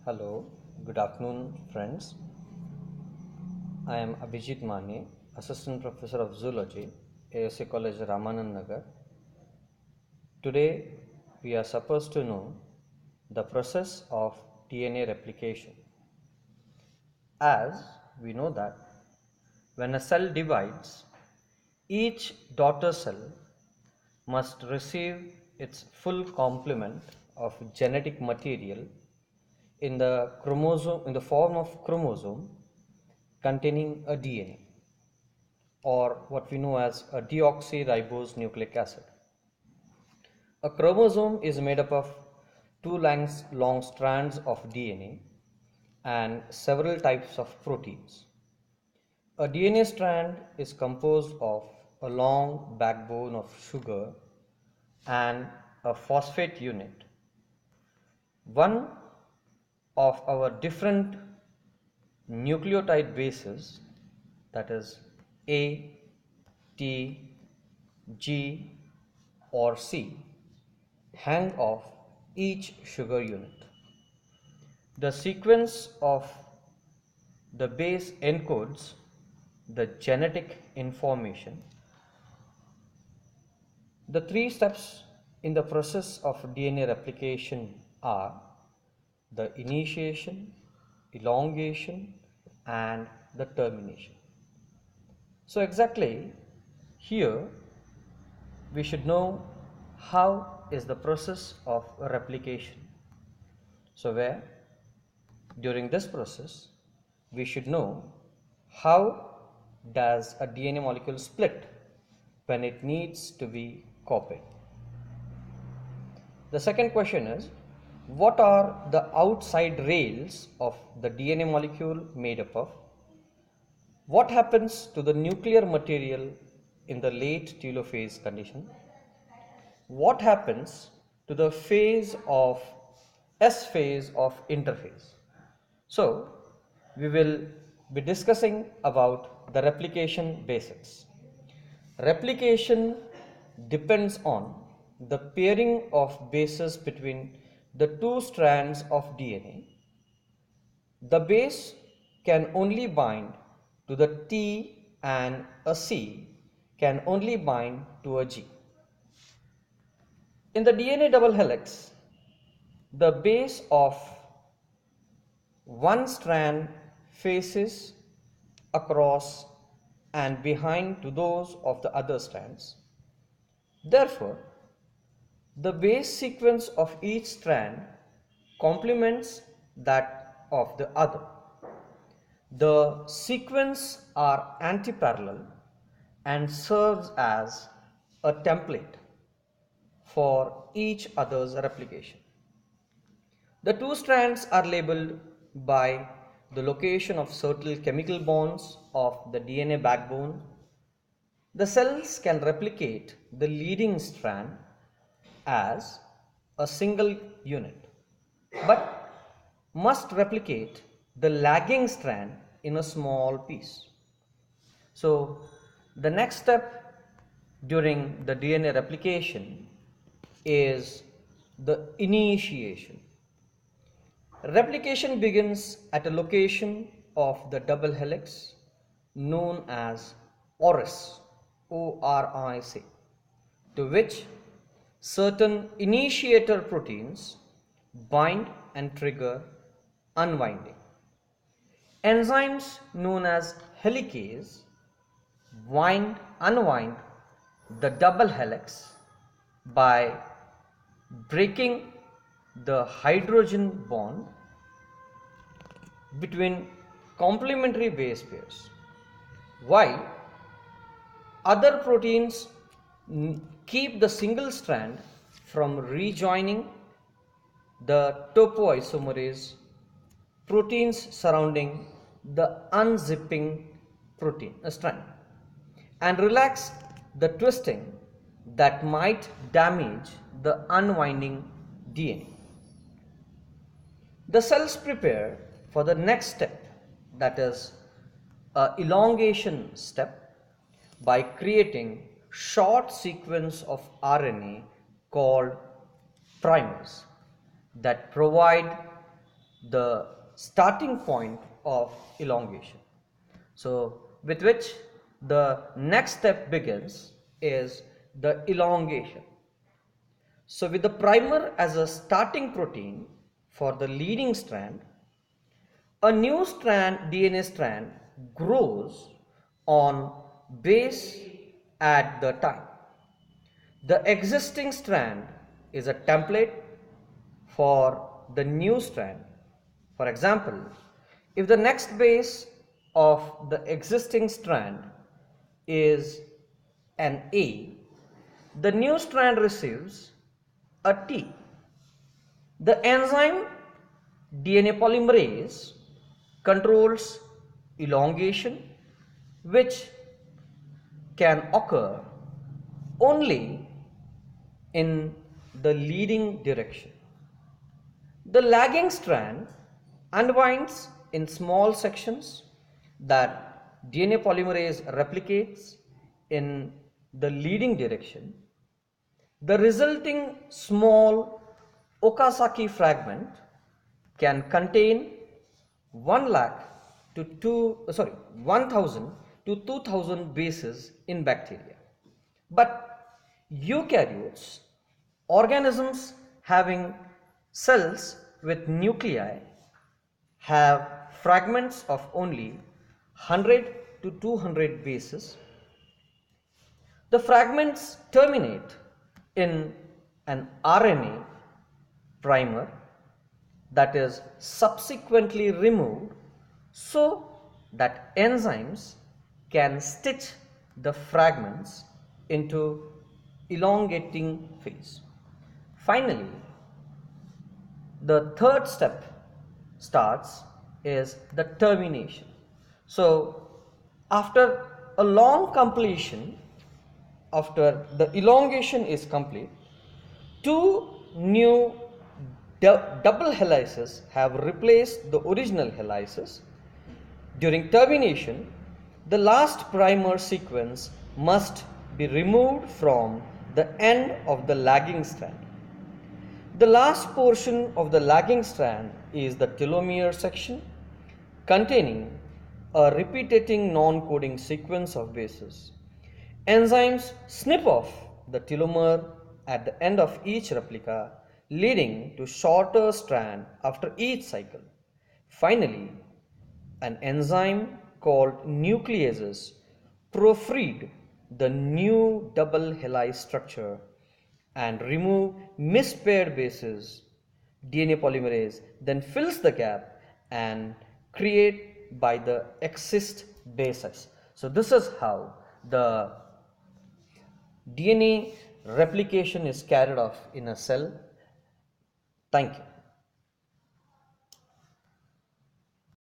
Hello, good afternoon, friends. I am Abhijit Mane, Assistant Professor of Zoology, ASA College, Ramanand Nagar. Today, we are supposed to know the process of DNA replication. As we know that when a cell divides, each daughter cell must receive its full complement of genetic material in the chromosome in the form of chromosome containing a DNA, or what we know as a deoxyribose nucleic acid. A chromosome is made up of two long strands of DNA and several types of proteins. A DNA strand is composed of a long backbone of sugar and a phosphate unit. One of our different nucleotide bases, that is A, T, G or C, hang off each sugar unit. The sequence of the base encodes the genetic information. The three steps in the process of DNA replication are the initiation, elongation, and the termination. So exactly here we should know how is the process of replication. So where during this process we should know how does a DNA molecule split when it needs to be copied. The second question is, what are the outside rails of the DNA molecule made up of? What happens to the nuclear material in the late telophase condition? What happens to the phase of S phase of interphase? So, we will be discussing about the replication basics. Replication depends on the pairing of bases between the two strands of DNA. The base can only bind to the T and a C can only bind to a G. In the DNA double helix, the base of one strand faces across and behind to those of the other strands. Therefore, the base sequence of each strand complements that of the other. The sequence are antiparallel and serves as a template for each other's replication. The two strands are labeled by the location of certain chemical bonds of the DNA backbone. The cells can replicate the leading strand as a single unit, but must replicate the lagging strand in a small piece. So the next step during the DNA replication is the initiation. Replication begins at a location of the double helix known as ORIC, ORIC, to which certain initiator proteins bind and trigger unwinding. Enzymes known as helicase unwind the double helix by breaking the hydrogen bond between complementary base pairs, while other proteins keep the single strand from rejoining the topoisomerase proteins surrounding the unzipping strand and relax the twisting that might damage the unwinding DNA. The cells prepare for the next step, that is elongation step, by creating short sequence of RNA called primers that provide the starting point of elongation. So with which the next step begins is the elongation. So with the primer as a starting protein for the leading strand, a new DNA strand grows on base at the time. The existing strand is a template for the new strand. For example, if the next base of the existing strand is an A, the new strand receives a T. The enzyme DNA polymerase controls elongation, which can occur only in the leading direction. The lagging strand unwinds in small sections that DNA polymerase replicates in the leading direction. The resulting small Okazaki fragment can contain 1000 to 2000 bases in bacteria. But eukaryotes, organisms having cells with nuclei, have fragments of only 100 to 200 bases. The fragments terminate in an RNA primer that is subsequently removed so that enzymes can stitch the fragments into elongating phase. Finally, the third step starts is the termination. So after a long completion, after the elongation is complete, two new double helices have replaced the original helices. During termination, the last primer sequence must be removed from the end of the lagging strand. The last portion of the lagging strand is the telomere section, containing a repeating non-coding sequence of bases. Enzymes snip off the telomere at the end of each replica, leading to shorter strand after each cycle. Finally, an enzyme called nucleases proofread the new double helix structure and remove mispaired bases. DNA polymerase then fills the gap and create by the exist bases. So this is how the DNA replication is carried off in a cell. Thank you.